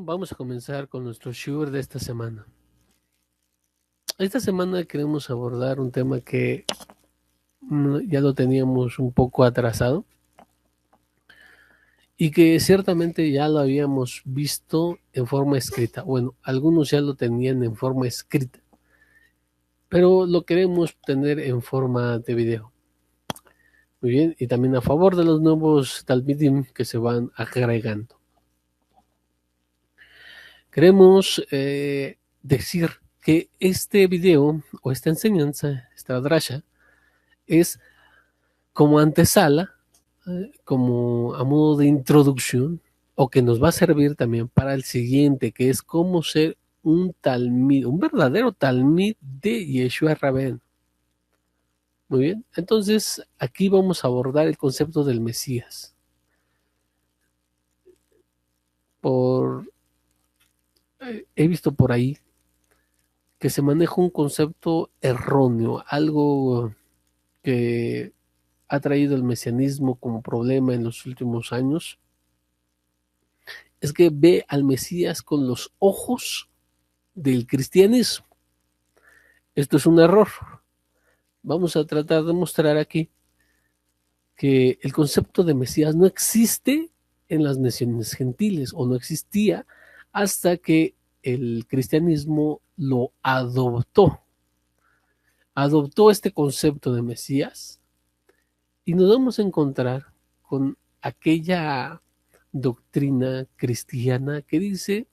vamos a comenzar con nuestro shiur de esta semana. Esta semana queremos abordar un tema que ya lo teníamos un poco atrasado y que ciertamente ya lo habíamos visto en forma escrita. Bueno, algunos ya lo tenían en forma escrita, pero lo queremos tener en forma de video. Muy bien, y también a favor de los nuevos talmidim que se van agregando. Queremos decir que este video o esta enseñanza, esta drasha, es como antesala, como a modo de introducción, o que nos va a servir también para el siguiente, que es cómo ser un talmid, un verdadero talmid de Yeshua Rabén. Muy bien, entonces aquí vamos a abordar el concepto del Mesías. He visto por ahí que se maneja un concepto erróneo, algo que ha traído el mesianismo como problema en los últimos años, es que ve al Mesías con los ojos del cristianismo. Esto es un error. Vamos a tratar de mostrar aquí que el concepto de Mesías no existe en las naciones gentiles, o no existía hasta que el cristianismo lo adoptó. Adoptó este concepto de Mesías y nos vamos a encontrar con aquella doctrina cristiana que dice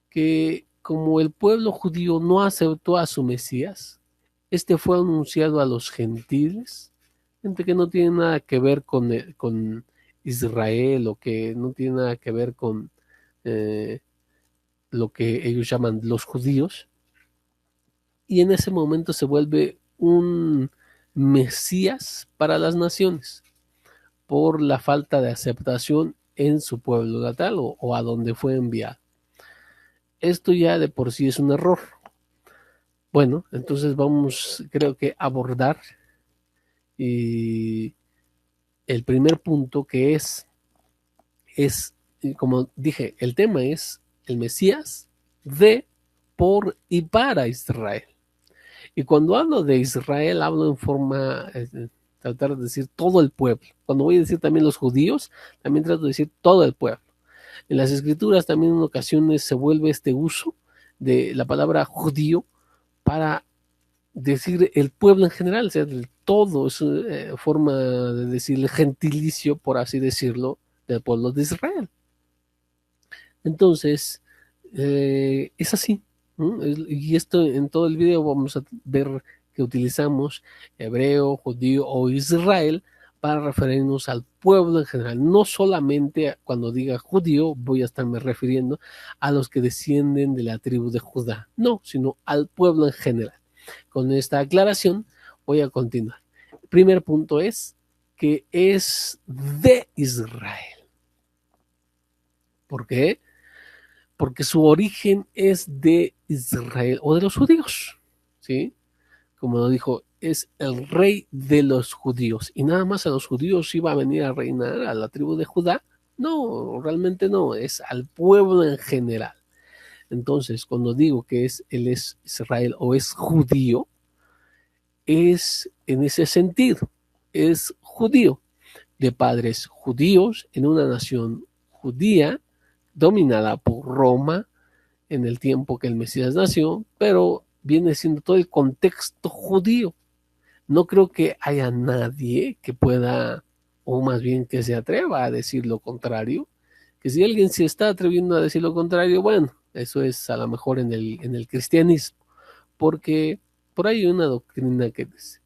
que como el pueblo judío no aceptó a su Mesías, este fue anunciado a los gentiles, gente que no tiene nada que ver con Israel, o que no tiene nada que ver con lo que ellos llaman los judíos, y en ese momento se vuelve un Mesías para las naciones por la falta de aceptación en su pueblo natal o a donde fue enviado. Esto ya de por sí es un error. Bueno, entonces vamos, creo que abordar y el primer punto, que es, como dije, el tema es el Mesías de, por y para Israel. Y cuando hablo de Israel, hablo en forma, tratar de decir todo el pueblo. Cuando voy a decir también los judíos, también trato de decir todo el pueblo. En las escrituras también en ocasiones se vuelve este uso de la palabra judío para decir el pueblo en general, o sea, el todo, es forma de decir el gentilicio, por así decirlo, del pueblo de Israel. Entonces, es así, ¿no? Y esto en todo el video vamos a ver que utilizamos hebreo, judío o Israel para referirnos al pueblo en general. No solamente cuando diga judío voy a estarme refiriendo a los que descienden de la tribu de Judá, no, sino al pueblo en general. Con esta aclaración voy a continuar. El primer punto es que es de Israel. ¿Por qué? Porque su origen es de Israel o de los judíos, ¿sí? Como lo dijo, es el rey de los judíos, y nada más a los judíos iba a venir a reinar, a la tribu de Judá. No, realmente no, es al pueblo en general. Entonces, cuando digo que él es Israel o es judío, es en ese sentido, es judío, de padres judíos, en una nación judía, dominada por Roma, en el tiempo que el Mesías nació, pero viene siendo todo el contexto judío. No creo que haya nadie que pueda, o más bien que se atreva a decir lo contrario, que si alguien se está atreviendo a decir lo contrario, bueno, eso es a lo mejor en el cristianismo, porque por ahí hay una doctrina que dice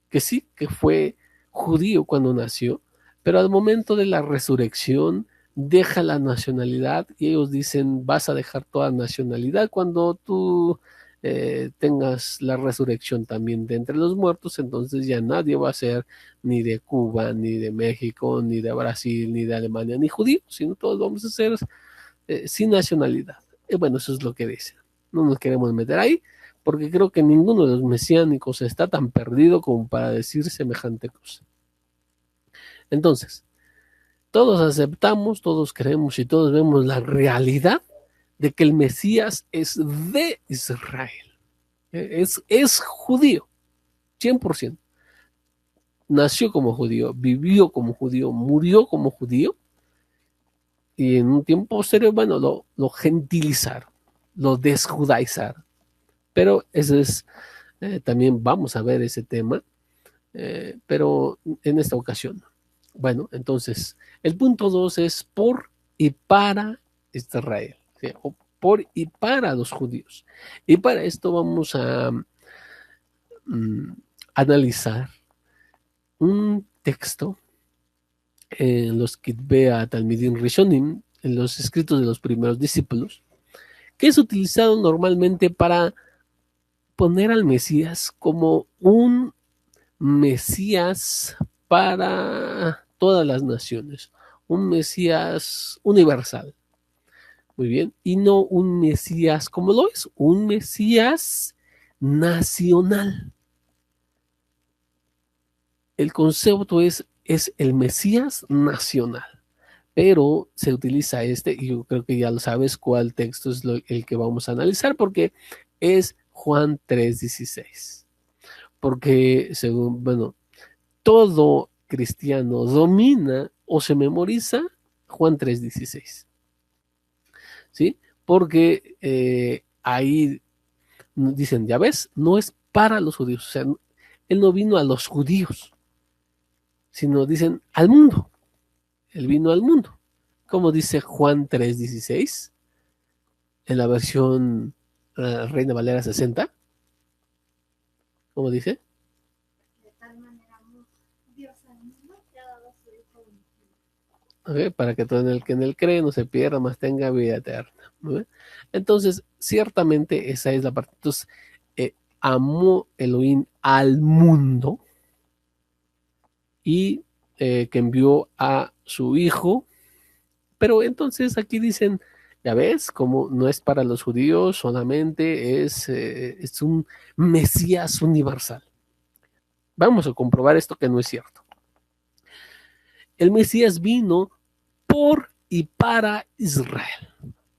que sí, que fue judío cuando nació, pero al momento de la resurrección deja la nacionalidad, y ellos dicen, vas a dejar toda nacionalidad cuando tú tengas la resurrección también de entre los muertos. Entonces ya nadie va a ser ni de Cuba, ni de México, ni de Brasil, ni de Alemania, ni judíos, sino todos vamos a ser sin nacionalidad. Y bueno, eso es lo que dicen. No nos queremos meter ahí, porque creo que ninguno de los mesiánicos está tan perdido como para decir semejante cosa. Entonces, todos aceptamos, todos creemos y todos vemos la realidad de que el Mesías es de Israel. Es judío, 100%. Nació como judío, vivió como judío, murió como judío, y en un tiempo posterior, bueno, lo gentilizaron, lo desjudaizaron. Pero eso es, también vamos a ver ese tema, pero en esta ocasión. Bueno, entonces, el punto 2 es por y para Israel, ¿sí? O por y para los judíos. Y para esto vamos a analizar un texto en los Kitbea Talmidim Rishonim, en los escritos de los primeros discípulos, que es utilizado normalmente para poner al Mesías como un Mesías para todas las naciones, un Mesías universal. Muy bien, y no un Mesías como lo es, un Mesías nacional. El concepto es el Mesías nacional, pero se utiliza y yo creo que ya lo sabes cuál texto es el que vamos a analizar, porque es Juan 3:16. Porque según, bueno, todo cristiano domina o se memoriza Juan 3:16, ¿sí? Porque ahí dicen, ya ves, no es para los judíos, o sea, él no vino a los judíos, sino dicen al mundo, él vino al mundo. Como dice Juan 3:16, en la versión Reina Valera 60, ¿cómo dice? De tal manera amó Dios al mundo que ha dado a su Hijo único. Okay, para que todo el que en él cree no se pierda, más tenga vida eterna. ¿No? Entonces, ciertamente esa es la parte. Entonces, amó Elohim al mundo y que envió a su hijo. Pero entonces aquí dicen, ya ves, como no es para los judíos, solamente es un Mesías universal. Vamos a comprobar esto que no es cierto. El Mesías vino por y para Israel,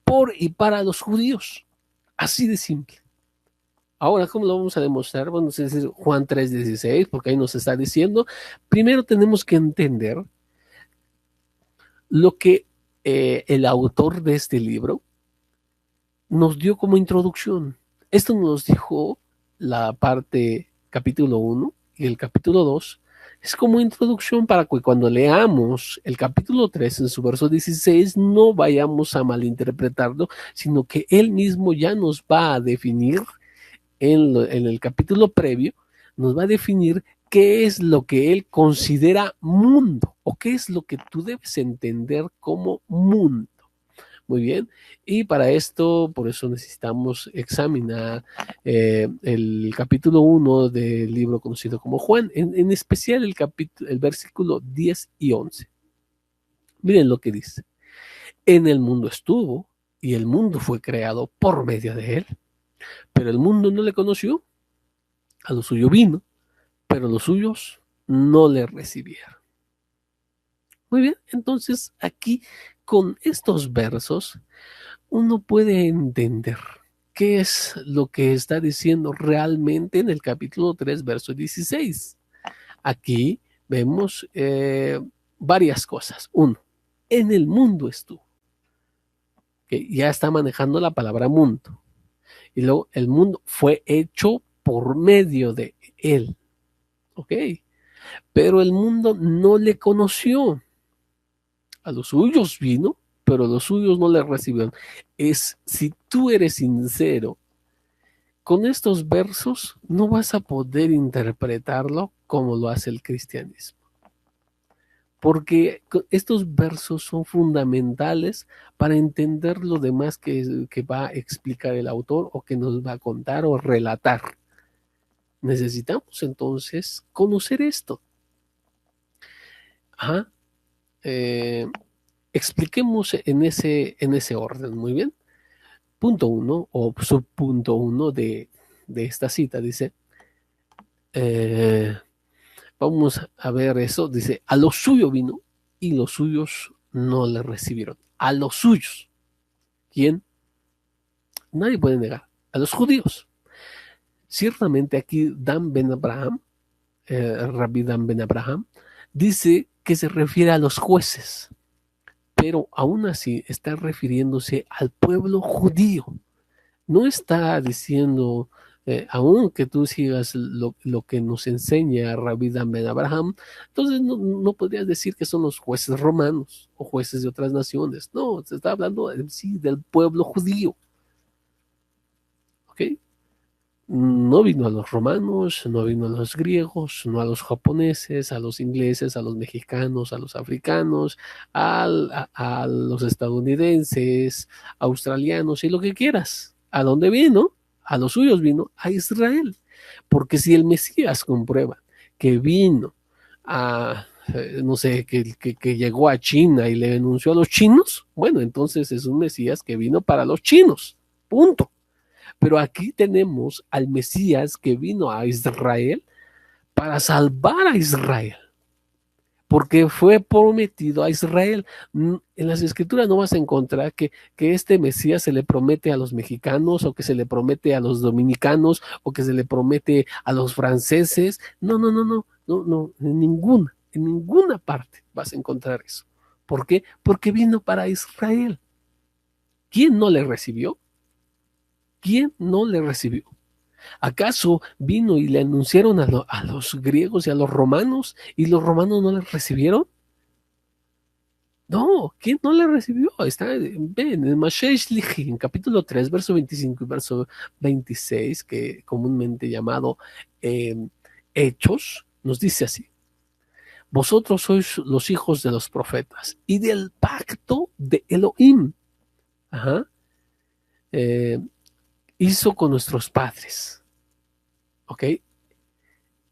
por y para los judíos. Así de simple. Ahora, ¿cómo lo vamos a demostrar? Bueno, es decir, Juan 3:16, porque ahí nos está diciendo, primero tenemos que entender lo que el autor de este libro nos dio como introducción. Esto nos dijo la parte capítulo 1 y el capítulo 2. Es como introducción para que cuando leamos el capítulo 3 en su verso 16 no vayamos a malinterpretarlo, sino que él mismo ya nos va a definir en el capítulo previo, nos va a definir qué es lo que él considera mundo o qué es lo que tú debes entender como mundo. Muy bien, y para esto, por eso necesitamos examinar el capítulo 1 del libro conocido como Juan, en especial el versículo 10 y 11. Miren lo que dice. En el mundo estuvo y el mundo fue creado por medio de él, pero el mundo no le conoció, a lo suyo vino, pero los suyos no le recibieron. Muy bien, entonces aquí con estos versos uno puede entender qué es lo que está diciendo realmente en el capítulo 3, verso 16. Aquí vemos varias cosas. Uno, en el mundo estuvo, que ya está manejando la palabra mundo. Y luego el mundo fue hecho por medio de él. ¿Ok? Pero el mundo no le conoció. A los suyos vino, pero los suyos no le recibieron. Si tú eres sincero con estos versos, no vas a poder interpretarlo como lo hace el cristianismo. Porque estos versos son fundamentales para entender lo demás que va a explicar el autor o que nos va a contar o relatar. Necesitamos entonces conocer esto. Ajá. Expliquemos en ese orden, muy bien. Punto 1 o subpunto 1 de esta cita dice, eh, vamos a ver eso, dice, a lo suyo vino y los suyos no le recibieron. A los suyos. ¿Quién? nadie puede negar, a los judíos. Ciertamente aquí Dan Ben Abraham, Rabbi Dan Ben Abraham, dice que se refiere a los jueces, pero aún así está refiriéndose al pueblo judío. No está diciendo, aún que tú sigas lo que nos enseña Rabbi Dan Ben Abraham, entonces no podrías decir que son los jueces romanos o jueces de otras naciones. No, se está hablando sí del pueblo judío. ¿Ok? No vino a los romanos, no vino a los griegos, no a los japoneses, a los ingleses, a los mexicanos, a los africanos, a los estadounidenses, australianos y lo que quieras. ¿A dónde vino? A los suyos vino, a Israel. Porque si el Mesías comprueba que vino a, no sé, que llegó a China y le denunció a los chinos, bueno, entonces es un Mesías que vino para los chinos. Punto. Pero aquí tenemos al Mesías que vino a Israel para salvar a Israel, porque fue prometido a Israel. En las escrituras no vas a encontrar que este Mesías se le promete a los mexicanos o que se le promete a los dominicanos o que se le promete a los franceses. No, no, no, no, no, no, en ninguna parte vas a encontrar eso. ¿Por qué? Porque vino para Israel. ¿Quién no le recibió? ¿Quién no le recibió? ¿Acaso vino y le anunciaron a los griegos y a los romanos y los romanos no le recibieron? No, ¿quién no le recibió? Está, ven, en Mashesh Lichi, en capítulo 3, verso 25 y verso 26, que comúnmente llamado eh, Hechos, nos dice así: vosotros sois los hijos de los profetas y del pacto de Elohim. Ajá, eh, hizo con nuestros padres. ¿Ok?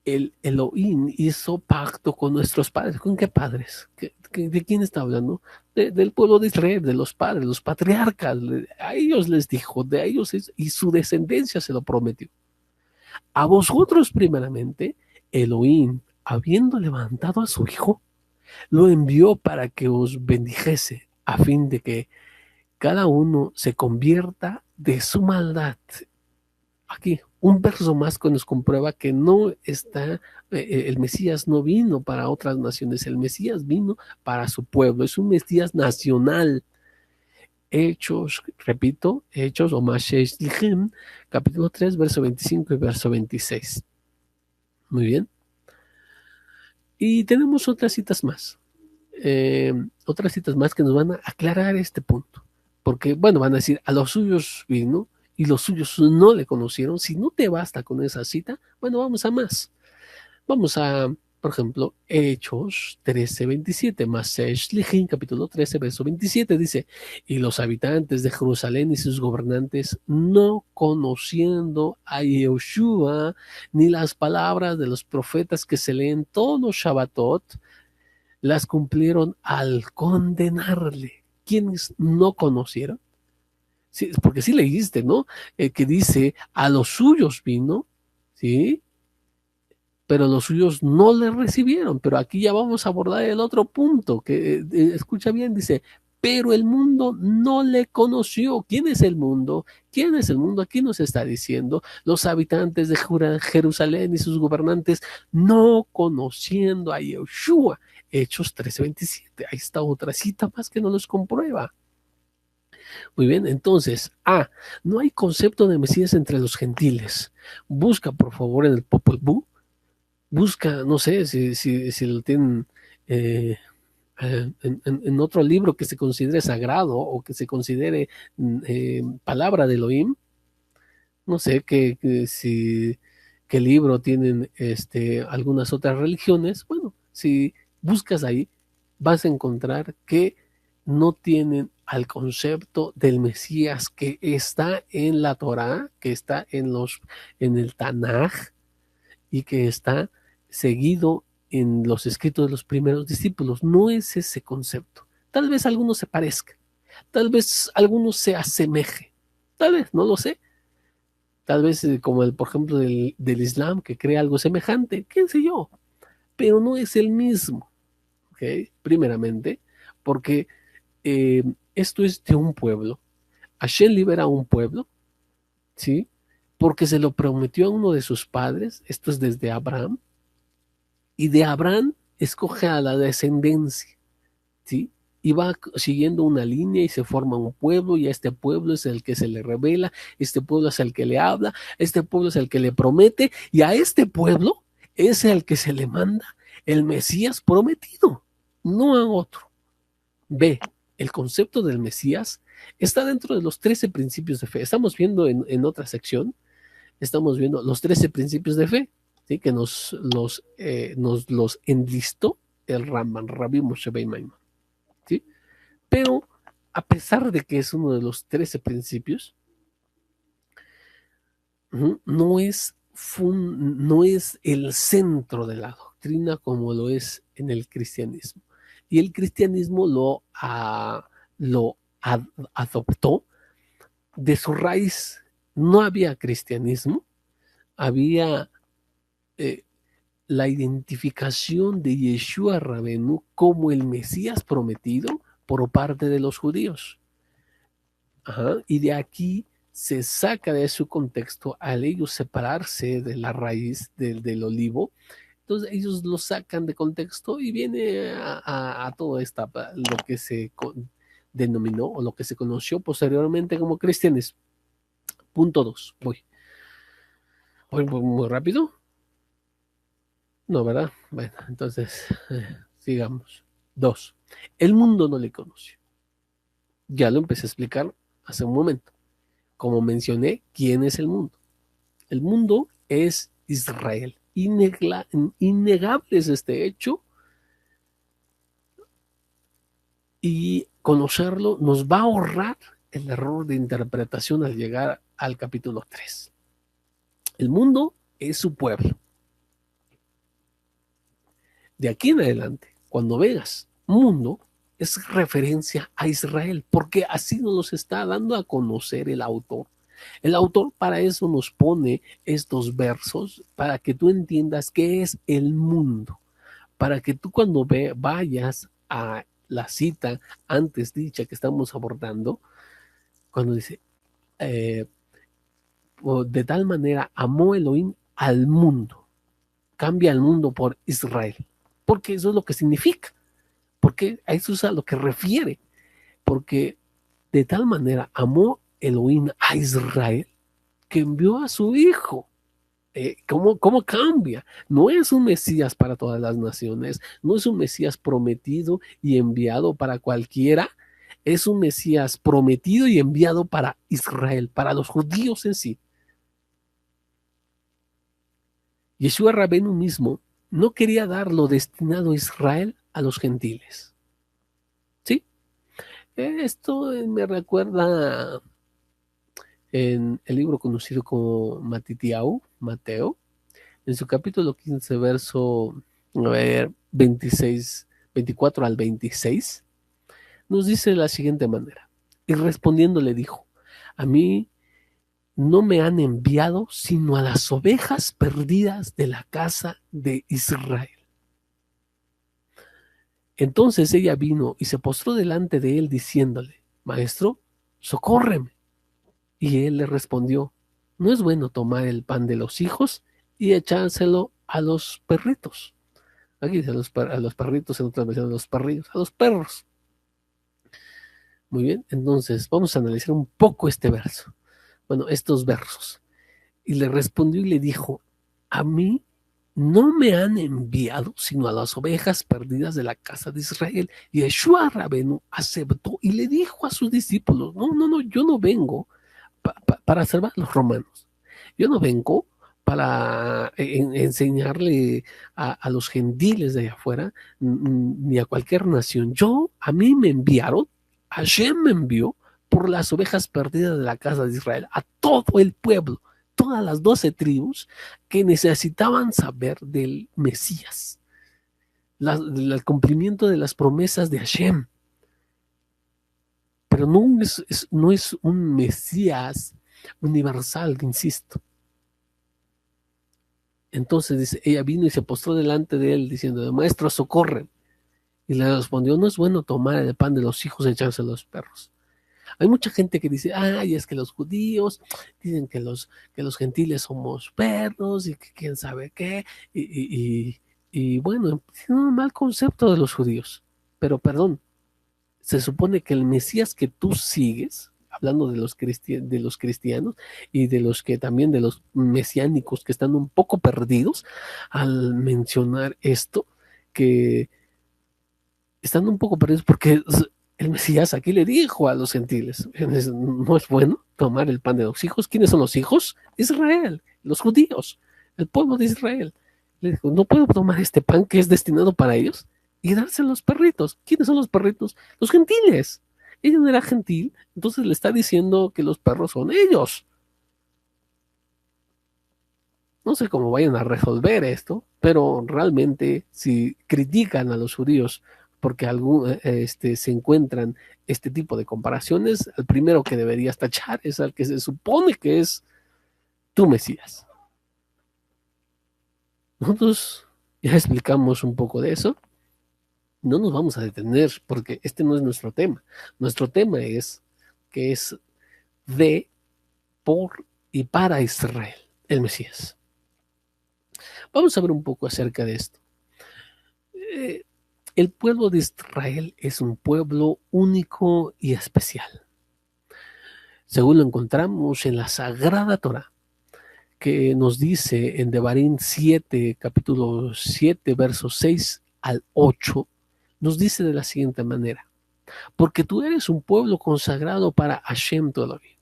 El Elohim hizo pacto con nuestros padres. ¿Con qué padres? ¿De quién está hablando? Del pueblo de Israel, de los padres, los patriarcas. A ellos les dijo, de ellos y su descendencia se lo prometió. A vosotros primeramente, Elohim, habiendo levantado a su hijo, lo envió para que os bendijese, a fin de que cada uno se convierta de su maldad. Aquí, un verso más que nos comprueba que no está, el Mesías no vino para otras naciones, el Mesías vino para su pueblo, es un Mesías nacional. Hechos, repito, Hechos o Mashesh Lichem, capítulo 3, verso 25 y verso 26. Muy bien. Y tenemos otras citas más que nos van a aclarar este punto. Porque, bueno, van a decir, a los suyos vino y los suyos no le conocieron. Si no te basta con esa cita, bueno, vamos a más. Vamos a, por ejemplo, Hechos 13:27, Masesh Lijin, capítulo 13, verso 27, dice: y los habitantes de Jerusalén y sus gobernantes, no conociendo a Yehoshua ni las palabras de los profetas que se leen todos los Shabbatot, las cumplieron al condenarle. ¿Quiénes no conocieron? Sí, porque sí leíste, ¿no? Que dice, a los suyos vino, ¿sí? Pero los suyos no le recibieron. Pero aquí ya vamos a abordar el otro punto, que escucha bien, dice, pero el mundo no le conoció. ¿Quién es el mundo? ¿Quién es el mundo? Aquí nos está diciendo los habitantes de Jerusalén y sus gobernantes, no conociendo a Yeshua. Hechos 13:27. Ahí está otra cita más que no nos comprueba. Muy bien, entonces, no hay concepto de Mesías entre los gentiles. Busca, por favor, en el Popol Vuh. Busca, no sé si lo tienen en otro libro que se considere sagrado o que se considere palabra de Elohim. No sé qué libro tienen algunas otras religiones. Bueno, si buscas ahí, vas a encontrar que no tienen al concepto del Mesías que está en la Torá, que está en el Tanaj y que está seguido en los escritos de los primeros discípulos. No es ese concepto. Tal vez alguno se parezca, tal vez alguno se asemeje, tal vez, no lo sé. Tal vez como por ejemplo del Islam, que crea algo semejante, qué sé yo, pero no es el mismo, ¿ok? Primeramente, porque esto es de un pueblo. Hashem libera a un pueblo ¿sí? Porque se lo prometió a uno de sus padres, esto es desde Abraham, y de Abraham escoge a la descendencia, ¿sí? Y va siguiendo una línea y se forma un pueblo, y a este pueblo es el que se le revela, este pueblo es el que le habla, este pueblo es el que le promete, y a este pueblo es el que se le manda el Mesías prometido, no a otro. Ve, el concepto del Mesías está dentro de los 13 principios de fe. Estamos viendo en otra sección, estamos viendo los 13 principios de fe, ¿sí? Que nos los enlistó el Ramban, Rabbi Moshe ben Maimon, ¿sí? Pero a pesar de que es uno de los 13 principios, no es el centro de la doctrina como lo es en el cristianismo. Y el cristianismo lo adoptó de su raíz. No había cristianismo, había la identificación de Yeshua Rabenu como el Mesías prometido por parte de los judíos. Ajá, y de aquí se saca de su contexto al ellos separarse de la raíz del olivo. Entonces ellos lo sacan de contexto y viene a todo esto, lo que se denominó o lo que se conoció posteriormente como cristianismo. Punto 2. Voy muy rápido. No, ¿verdad? Bueno, entonces sigamos. 2. El mundo no le conoció. Ya lo empecé a explicar hace un momento. Como mencioné, ¿quién es el mundo? El mundo es Israel. Innegable es este hecho, y conocerlo nos va a ahorrar el error de interpretación al llegar al capítulo 3. El mundo es su pueblo. De aquí en adelante, cuando veas mundo, es referencia a Israel, porque así nos los está dando a conocer el autor. El autor para eso nos pone estos versos, para que tú entiendas qué es el mundo, para que tú cuando vayas a la cita antes dicha que estamos abordando, cuando dice, de tal manera amó Elohim al mundo, cambia el mundo por Israel, porque eso es lo que significa, porque a eso es a lo que refiere, porque de tal manera amó Elohim a Israel que envió a su hijo. ¿Cómo cambia? No es un Mesías para todas las naciones, no es un Mesías prometido y enviado para cualquiera, es un Mesías prometido y enviado para Israel, para los judíos en sí. Yeshua Rabenu mismo no quería dar lo destinado a Israel a los gentiles. ¿Sí? Esto me recuerda en el libro conocido como Mateo, en su capítulo 15, verso 24 al 26, nos dice de la siguiente manera. Y respondiendo le dijo, a mí no me han enviado sino a las ovejas perdidas de la casa de Israel. Entonces ella vino y se postró delante de él diciéndole, Maestro, socórreme. Y él le respondió, no es bueno tomar el pan de los hijos y echárselo a los perritos. Aquí dice a los perritos, en otra versión a los perrillos, a los perros. Muy bien, entonces vamos a analizar un poco este verso. Bueno, estos versos. Y le respondió y le dijo, a mí no me han enviado sino a las ovejas perdidas de la casa de Israel. Y Yeshua Rabenu aceptó y le dijo a sus discípulos, no, yo no vengo para salvar a los romanos. Yo no vengo para enseñarle a los gentiles de allá afuera, ni a cualquier nación. A mí me enviaron, Hashem me envió por las ovejas perdidas de la casa de Israel, a todo el pueblo, todas las 12 tribus que necesitaban saber del Mesías, el cumplimiento de las promesas de Hashem. Pero no es un Mesías universal, insisto. Entonces dice, ella vino y se postró delante de él diciendo, Maestro, socorre. Y le respondió, no es bueno tomar el pan de los hijos y echárselo a los perros. Hay mucha gente que dice, ay, es que los judíos dicen que los gentiles somos perros y que quién sabe qué, y, y, y bueno, tienen un mal concepto de los judíos. Pero perdón, se supone que el Mesías que tú sigues, hablando de de los cristianos y de los que también de los mesiánicos que están un poco perdidos al mencionar esto, que están un poco perdidos porque el Mesías aquí le dijo a los gentiles, no es bueno tomar el pan de los hijos. ¿Quiénes son los hijos? Israel, los judíos, el pueblo de Israel. Le dijo, no puedo tomar este pan que es destinado para ellos y dárselo a los perritos. ¿Quiénes son los perritos? Los gentiles. Ella no era gentil, entonces le está diciendo que los perros son ellos. No sé cómo vayan a resolver esto, pero realmente si critican a los judíos porque se encuentran este tipo de comparaciones, el primero que deberías tachar es al que se supone que es tu Mesías. Nosotros ya explicamos un poco de eso. No nos vamos a detener porque este no es nuestro tema. Nuestro tema es que es de, por y para Israel, el Mesías. Vamos a ver un poco acerca de esto. El pueblo de Israel es un pueblo único y especial, según lo encontramos en la Sagrada Torá, que nos dice en Devarim 7, capítulo 7, versos 6 al 8, nos dice de la siguiente manera: porque tú eres un pueblo consagrado para Hashem tu Elohim.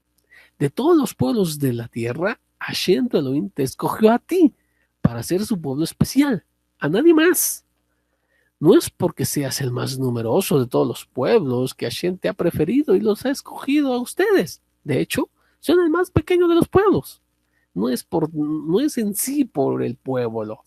De todos los pueblos de la tierra, Hashem tu Elohim te escogió a ti para ser su pueblo especial, a nadie más. No es porque seas el más numeroso de todos los pueblos que Hashem te ha preferido y los ha escogido a ustedes. De hecho, son el más pequeño de los pueblos. No es en sí por el pueblo,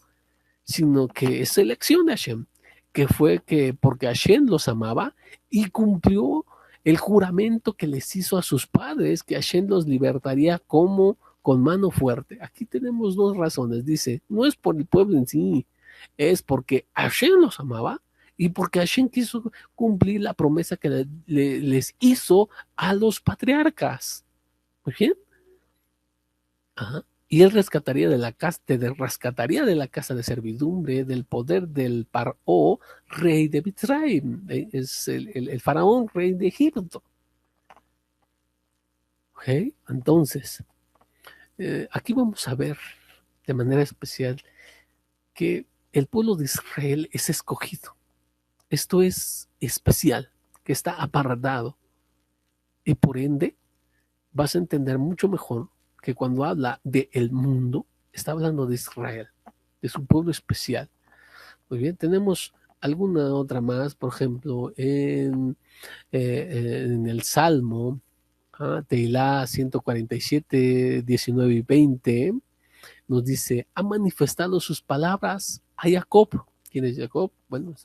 sino que es elección de Hashem, que fue que porque Hashem los amaba y cumplió el juramento que les hizo a sus padres, que Hashem los libertaría como con mano fuerte. Aquí tenemos dos razones. Dice, no es por el pueblo en sí, es porque Hashem los amaba y porque Hashem quiso cumplir la promesa que les hizo a los patriarcas. Muy bien. Ajá. Y él rescataría de la casa, te rescataría de la casa de servidumbre, del poder del Paró, rey de Mitzrayim, es el faraón, rey de Egipto. ¿Okay? Entonces, aquí vamos a ver de manera especial que el pueblo de Israel es escogido. Esto es especial, que está apartado. Y por ende, vas a entender mucho mejor que cuando habla de el mundo, está hablando de Israel, de su pueblo especial. Muy bien, tenemos alguna otra más, por ejemplo, en el Salmo, Teilá 147, 19 y 20, nos dice, ha manifestado sus palabras a Jacob. ¿Quién es Jacob? Bueno,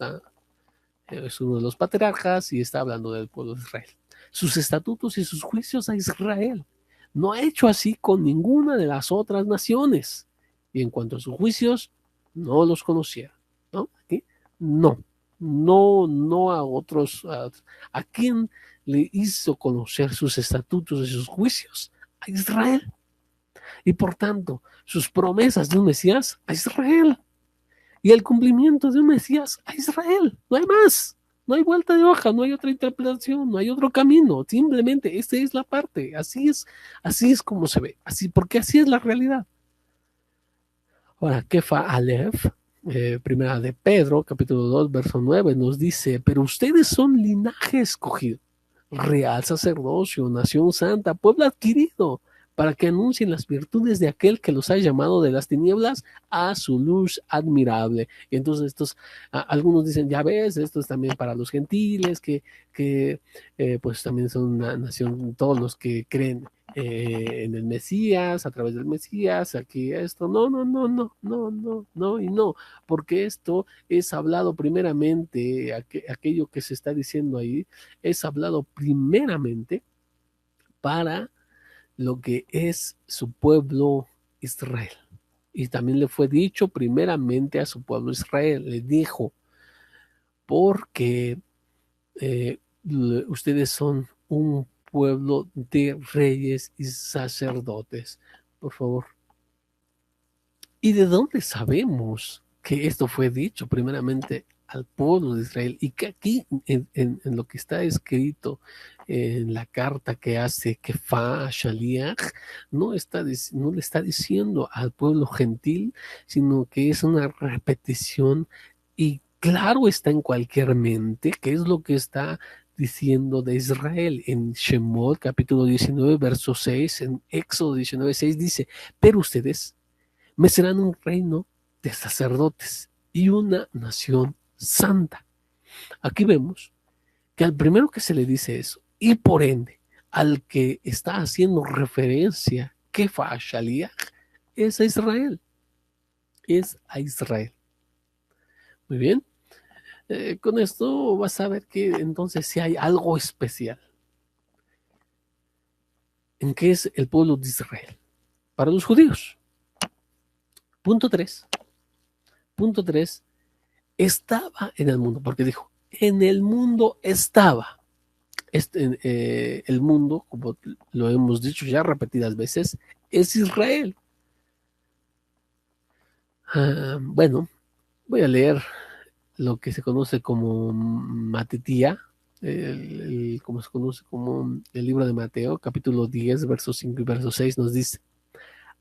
es uno de los patriarcas y está hablando del pueblo de Israel. Sus estatutos y sus juicios a Israel. No ha hecho así con ninguna de las otras naciones. Y en cuanto a sus juicios, no los conocieron. ¿No? Aquí, no. No a otros. ¿A quién le hizo conocer sus estatutos y sus juicios? A Israel. Y por tanto, sus promesas de un Mesías a Israel. Y el cumplimiento de un Mesías a Israel. No hay más. No hay vuelta de hoja, no hay otra interpretación, no hay otro camino. Simplemente esta es la parte. Así es como se ve. Así, porque así es la realidad. Ahora, Kefa Aleph, primera de Pedro, capítulo 2, verso 9, nos dice, pero ustedes son linaje escogido, real sacerdocio, nación santa, pueblo adquirido, para que anuncien las virtudes de aquel que los ha llamado de las tinieblas a su luz admirable. Y entonces algunos dicen, ya ves, esto es también para los gentiles, que pues también son una nación, todos los que creen en el Mesías, a través del Mesías, aquí esto, no y no, porque esto es hablado primeramente, aquello que se está diciendo ahí, es hablado primeramente para lo que es su pueblo Israel. Y también le fue dicho primeramente a su pueblo Israel, le dijo, porque ustedes son un pueblo de reyes y sacerdotes. Por favor. ¿Y de dónde sabemos que esto fue dicho primeramente al pueblo de Israel? Y que aquí, en lo que está escrito en la carta que hace Kefa a Shaliach, no le está diciendo al pueblo gentil, sino que es una repetición y claro está en cualquier mente que es lo que está diciendo de Israel. En Shemot, capítulo 19, verso 6, en Éxodo 19, 6 dice, pero ustedes me serán un reino de sacerdotes y una nación santa. Aquí vemos que al primero que se le dice eso, y por ende al que está haciendo referencia, Kefa Shaliach, es a Israel. Es a Israel. Muy bien. Con esto vas a ver que entonces si hay algo especial en qué es el pueblo de Israel para los judíos. Punto 3. Punto 3. Estaba en el mundo, porque dijo, en el mundo estaba. El mundo, como lo hemos dicho ya repetidas veces, es Israel. Bueno, voy a leer lo que se conoce como Matetía, como se conoce como el libro de Mateo, capítulo 10, versos 5 y verso 6, nos dice,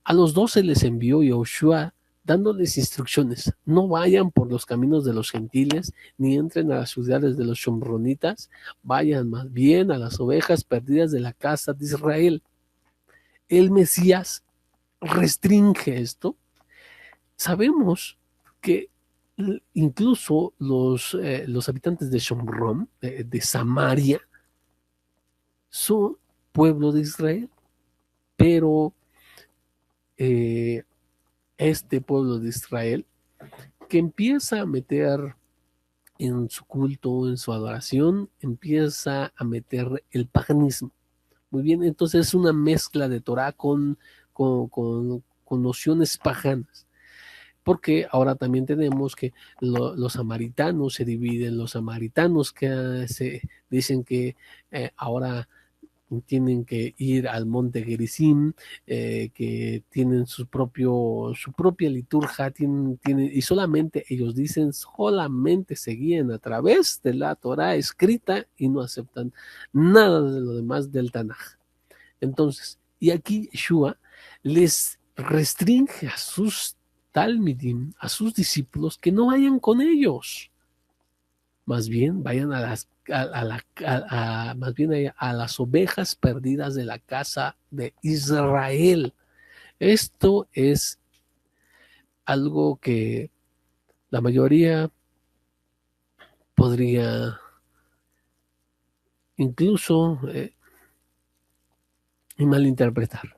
a los 12 les envió Yoshua dándoles instrucciones, no vayan por los caminos de los gentiles, ni entren a las ciudades de los shomronitas, vayan más bien a las ovejas perdidas de la casa de Israel. El Mesías restringe esto. Sabemos que incluso los habitantes de Shomron, de Samaria, son pueblo de Israel, pero este pueblo de Israel que empieza a meter en su culto, en su adoración, empieza a meter el paganismo. Muy bien, entonces es una mezcla de Torah con nociones paganas. Porque ahora también tenemos que los samaritanos se dividen, los samaritanos que se dicen que ahora tienen que ir al monte Gerizim, que tienen su propia liturgia, y solamente ellos dicen, solamente se guían a través de la Torah escrita y no aceptan nada de lo demás del Tanaj. Entonces, y aquí Yeshua les restringe a sus talmidim, a sus discípulos, que no vayan con ellos. Más bien vayan más bien a las ovejas perdidas de la casa de Israel. Esto es algo que la mayoría podría incluso malinterpretar.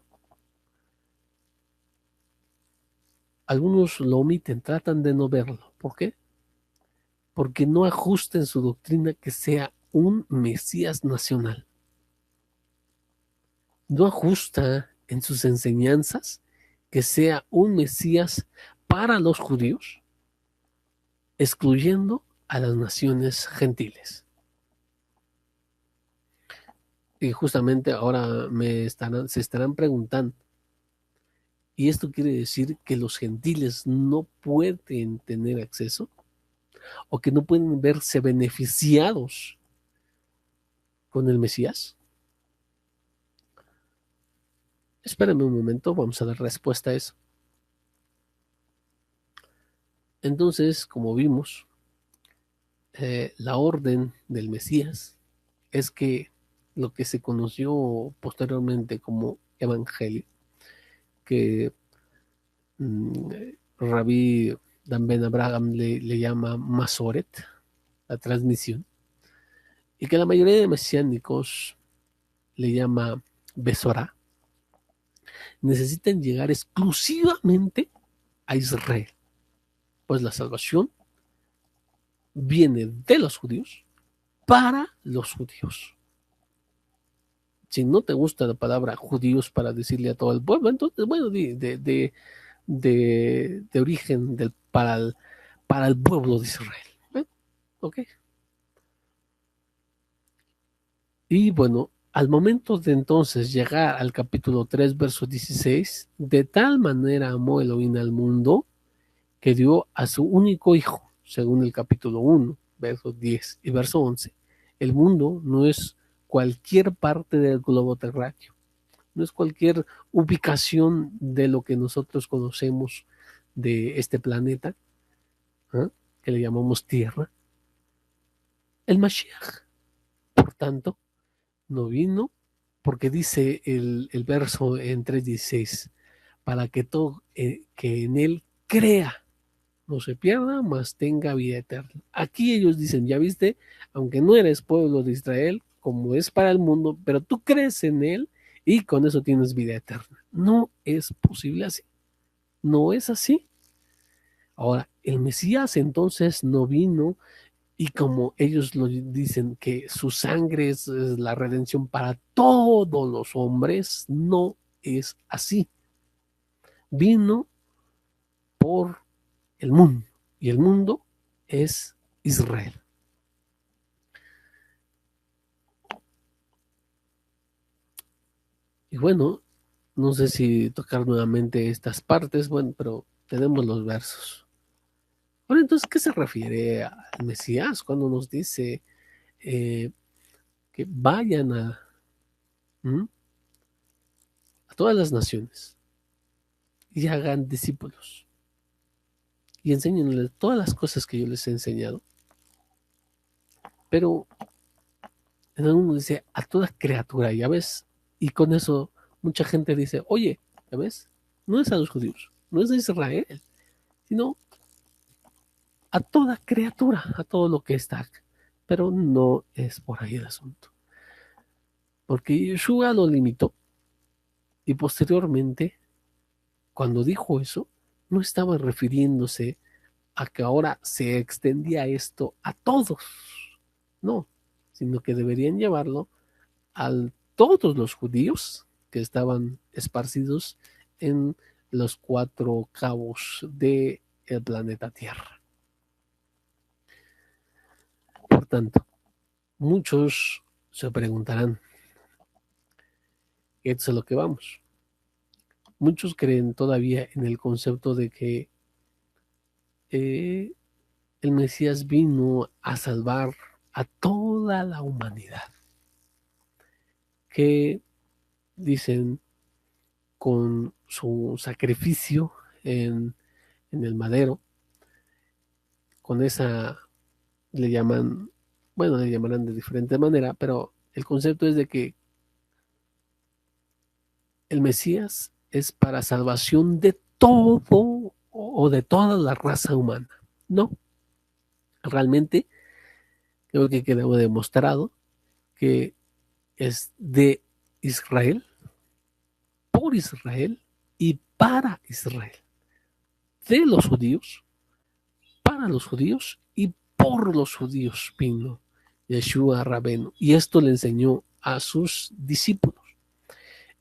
Algunos lo omiten, tratan de no verlo. ¿Por qué? Porque no ajusta en su doctrina que sea un Mesías nacional. No ajusta en sus enseñanzas que sea un Mesías para los judíos, excluyendo a las naciones gentiles. Y justamente ahora se estarán preguntando, ¿y esto quiere decir que los gentiles no pueden tener acceso? ¿O que no pueden verse beneficiados con el Mesías? Espérenme un momento, vamos a dar respuesta a eso. Entonces, como vimos, la orden del Mesías es que lo que se conoció posteriormente como Evangelio, que Rabí Dan Ben Abraham le llama Masoret, la transmisión, y que la mayoría de mesiánicos le llama Besorá, necesitan llegar exclusivamente a Israel, pues la salvación viene de los judíos para los judíos. Si no te gusta la palabra judíos para decirle a todo el pueblo, entonces, bueno, de origen para el pueblo de Israel. ¿Eh? ¿Ok? Y bueno, Al momento de entonces llegar al capítulo 3, verso 16, de tal manera amó Elohim al mundo que dio a su único hijo, según el capítulo 1, verso 10 y verso 11. El mundo no es cualquier parte del globo terráqueo, no es cualquier ubicación de lo que nosotros conocemos de este planeta, ¿eh? Que le llamamos Tierra. El Mashiach, por tanto, no vino porque dice el verso en 3:16, para que todo que en él crea no se pierda, mas tenga vida eterna. Aquí ellos dicen, ya viste, aunque no eres pueblo de Israel, como es para el mundo, pero tú crees en él y con eso tienes vida eterna. No es posible así. No es así. Ahora, el Mesías entonces no vino y como ellos lo dicen que su sangre es la redención para todos los hombres, no es así. Vino por el mundo y el mundo es Israel. Y bueno, no sé si tocar nuevamente estas partes, bueno, pero tenemos los versos. Ahora, entonces, ¿qué se refiere al Mesías cuando nos dice que vayan a todas las naciones y hagan discípulos y enséñenles todas las cosas que yo les he enseñado? Pero en alguno dice a toda criatura, ya ves, y con eso mucha gente dice, oye, ya ves, no es a los judíos, no es a Israel, sino a toda criatura, a todo lo que está. Pero no es por ahí el asunto. Porque Yeshua lo limitó y posteriormente, cuando dijo eso, no estaba refiriéndose a que ahora se extendía esto a todos, no, sino que deberían llevarlo a todos los judíos que estaban esparcidos en los 4 cabos del planeta Tierra. Por tanto, muchos se preguntarán, esto es lo que vamos. Muchos creen todavía en el concepto de que el Mesías vino a salvar a toda la humanidad. Que dicen con su sacrificio en el madero, con esa le llaman, bueno, le llamarán de diferente manera, pero el concepto es de que el Mesías es para salvación de todo o de toda la raza humana. No, realmente creo que quedó demostrado que es de Israel, por Israel y para Israel. De los judíos, para los judíos y por los judíos vino Yeshua Rabenu. Y esto le enseñó a sus discípulos.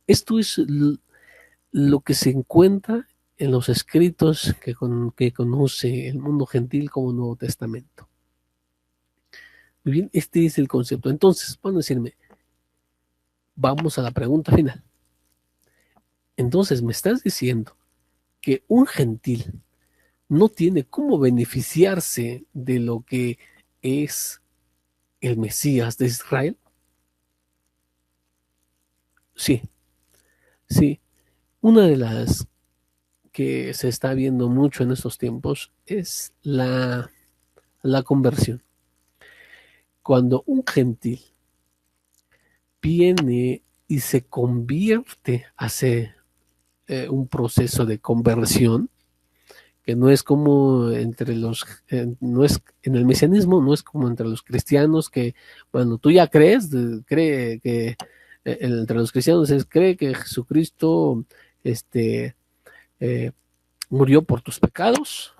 Esto es lo que se encuentra en los escritos que conoce el mundo gentil como Nuevo Testamento. Muy bien, este es el concepto. Entonces, van a decirme, vamos a la pregunta final. Entonces, ¿me estás diciendo que un gentil no tiene cómo beneficiarse de lo que es el Mesías de Israel? Sí, sí. Una de las que se está viendo mucho en estos tiempos es la conversión. Cuando un gentil viene y se convierte, hace un proceso de conversión, que no es como entre los, no es, en el mesianismo no es como entre los cristianos que, bueno, tú ya crees, cree que, entre los cristianos es, cree que Jesucristo, eh, murió por tus pecados,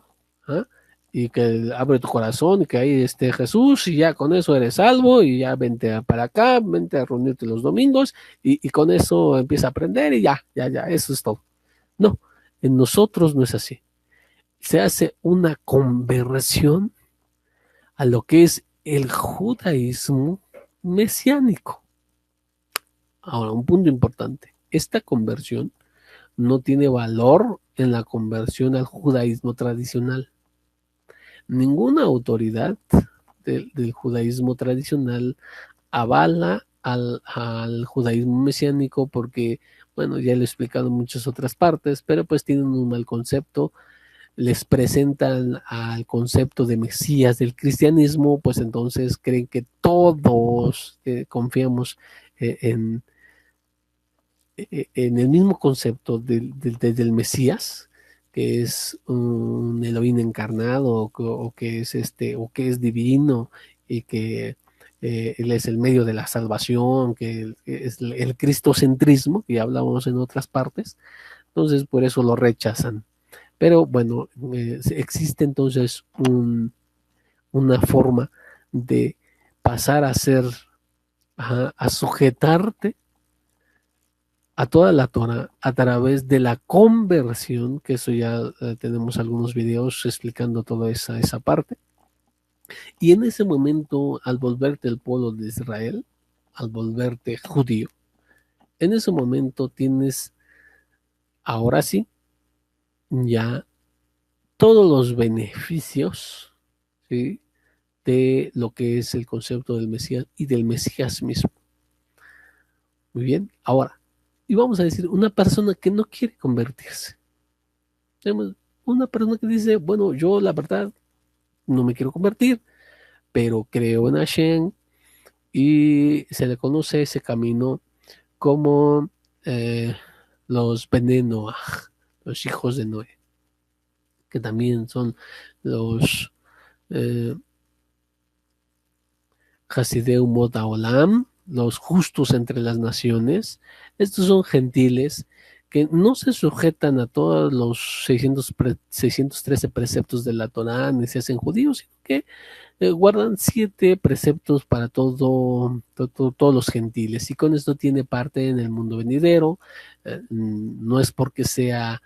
¿ah? Y que abre tu corazón y que ahí esté Jesús y ya con eso eres salvo y ya vente para acá, vente a reunirte los domingos y con eso empieza a aprender y ya, eso es todo. No, en nosotros no es así. Se hace una conversión a lo que es el judaísmo mesiánico. Ahora, un punto importante. Esta conversión no tiene valor en la conversión al judaísmo tradicional. Ninguna autoridad del judaísmo tradicional avala al judaísmo mesiánico porque, bueno, ya lo he explicado en muchas otras partes, pero pues tienen un mal concepto, les presentan al concepto de Mesías del cristianismo, pues entonces creen que todos confiamos en, en el mismo concepto del Mesías, que es un Elohim encarnado, o que es o que es divino, y que él es el medio de la salvación, que es el cristocentrismo, que ya hablamos en otras partes. Entonces por eso lo rechazan. Pero bueno, existe entonces una forma de pasar a ser, a sujetarte a toda la Torah a través de la conversión, que eso ya tenemos algunos videos explicando toda esa parte. Y en ese momento, al volverte el pueblo de Israel, al volverte judío, en ese momento tienes, ahora sí, ya todos los beneficios, ¿sí?, de lo que es el concepto del Mesías y del Mesías mismo. Muy bien, ahora, y vamos a decir, una persona que no quiere convertirse. Tenemos una persona que dice, bueno, yo la verdad no me quiero convertir, pero creo en Hashem, y se le conoce ese camino como los Bene Noah, los hijos de Noé, que también son los Hasidei Umot Haolam, los justos entre las naciones. Estos son gentiles que no se sujetan a todos los 613 preceptos de la Torá, ni se hacen judíos, sino que guardan 7 preceptos para todos los gentiles, y con esto tiene parte en el mundo venidero. No es porque sea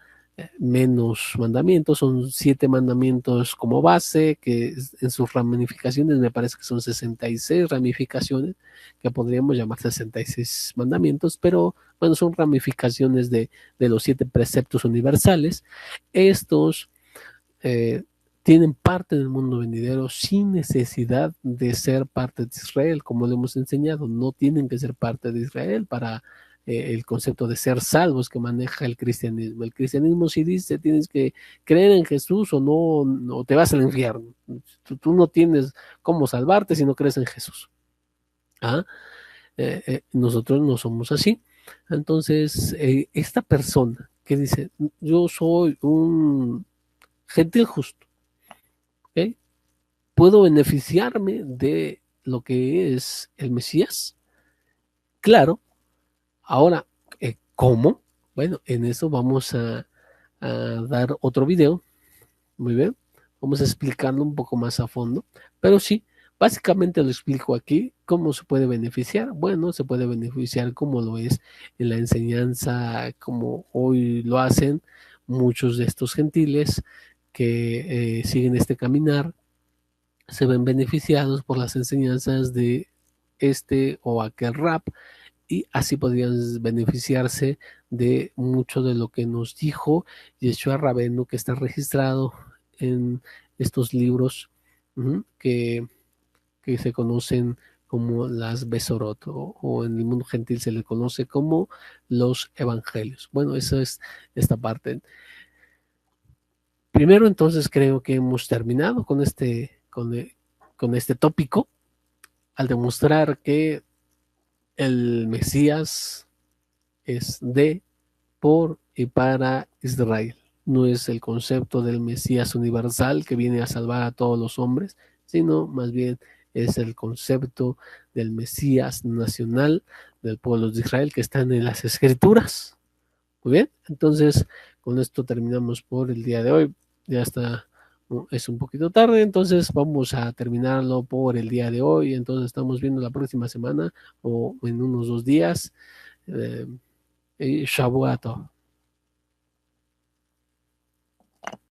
menos mandamientos, son 7 mandamientos como base, que en sus ramificaciones me parece que son 66 ramificaciones, que podríamos llamar 66 mandamientos, pero bueno, son ramificaciones de los 7 preceptos universales. Estos tienen parte del mundo venidero sin necesidad de ser parte de Israel, como le hemos enseñado. No tienen que ser parte de Israel para el concepto de ser salvos que maneja el cristianismo. El cristianismo sí dice, tienes que creer en Jesús o no te vas al infierno. Tú no tienes cómo salvarte si no crees en Jesús. ¿Ah? Nosotros no somos así. Entonces, esta persona que dice, yo soy un gentil justo, ¿okay?, ¿puedo beneficiarme de lo que es el Mesías? Claro. Ahora, ¿cómo? Bueno, en eso vamos a dar otro video. Muy bien. Vamos a explicarlo un poco más a fondo. Pero sí, básicamente lo explico aquí. ¿Cómo se puede beneficiar? Bueno, se puede beneficiar como lo es en la enseñanza, como hoy lo hacen muchos de estos gentiles que siguen este caminar. Se ven beneficiados por las enseñanzas de este o aquel rap, y así podrían beneficiarse de mucho de lo que nos dijo Yeshua Rabenu, que está registrado en estos libros que se conocen como las Besorot, o en el mundo gentil se le conoce como los evangelios. Bueno, esa es esta parte. Primero, entonces, creo que hemos terminado con con este tópico, al demostrar que el Mesías es de, por y para Israel. No es el concepto del Mesías universal que viene a salvar a todos los hombres, sino más bien es el concepto del Mesías nacional del pueblo de Israel que están en las Escrituras. Muy bien, entonces con esto terminamos por el día de hoy. Ya está, es un poquito tarde, entonces vamos a terminarlo por el día de hoy. Entonces estamos viendo la próxima semana o en unos 2 días. Shavuot.